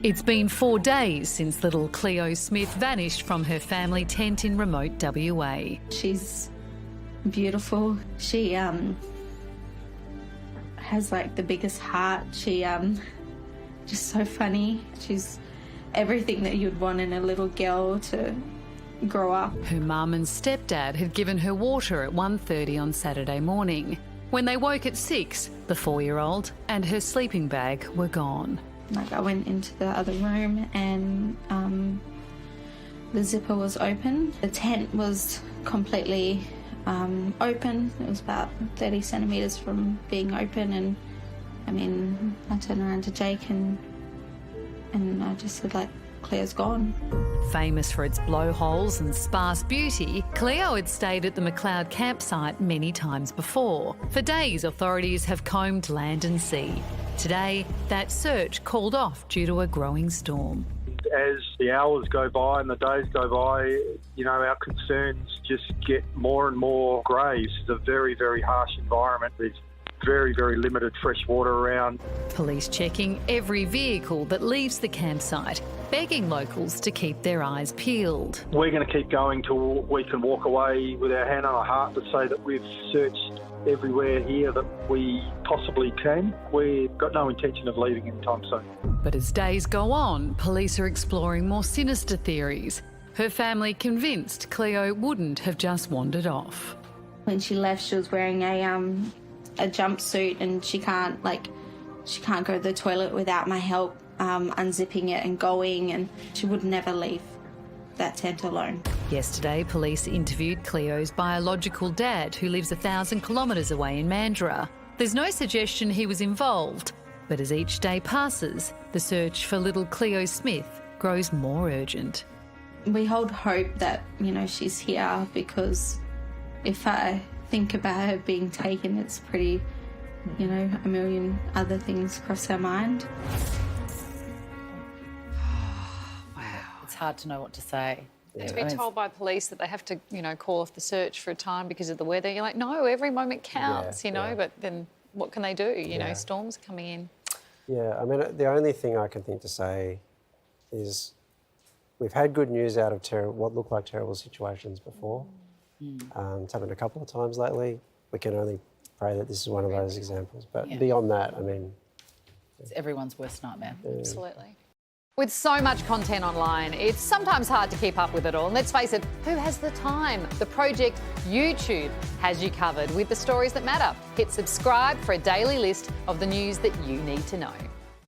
It's been 4 days since little Cleo Smith vanished from her family tent in remote WA. She's beautiful. She has like the biggest heart. She just so funny. She's everything that you'd want in a little girl to grow up. Her mum and stepdad had given her water at 1:30 on Saturday morning. When they woke at 6, the 4-year-old and her sleeping bag were gone. Like I went into the other room and the zipper was open. The tent was completely open. It was about 30 centimetres from being open, and I mean, I turned around to Jake and I just said, like, Cleo's gone. Famous for its blowholes and sparse beauty, Cleo had stayed at the McLeod campsite many times before. For days, authorities have combed land and sea. Today, that search called off due to a growing storm. As the hours go by and the days go by, you know, our concerns just get more and more grave. It's a very, very harsh environment. There's very, very limited fresh water around. Police checking every vehicle that leaves the campsite, begging locals to keep their eyes peeled. We're going to keep going till we can walk away with our hand on our heart to say that we've searched everywhere here that we possibly can. We've got no intention of leaving anytime soon. But as days go on, police are exploring more sinister theories. Her family convinced Cleo wouldn't have just wandered off. When she left, she was wearing a jumpsuit, and she can't go to the toilet without my help unzipping it and going, and she would never leave that tent alone. Yesterday, police interviewed Cleo's biological dad, who lives 1,000 kilometres away in Mandurah. There's no suggestion he was involved, but as each day passes, the search for little Cleo Smith grows more urgent. We hold hope that, you know, she's here, because if I think about her being taken, it's pretty, you know, a million other things cross her mind. It's hard to know what to say. Yeah. To be told by police that they have to, you know, call off the search for a time because of the weather, you're like, no, every moment counts, you know, but then what can they do? You know, storms are coming in. Yeah, I mean, the only thing I can think to say is we've had good news out of what looked like terrible situations before. It's happened a couple of times lately. We can only pray that this is one of those examples. But beyond that, I mean... It's everyone's worst nightmare. Absolutely. With so much content online, it's sometimes hard to keep up with it all. And let's face it, who has the time? The Project YouTube has you covered with the stories that matter. Hit subscribe for a daily list of the news that you need to know.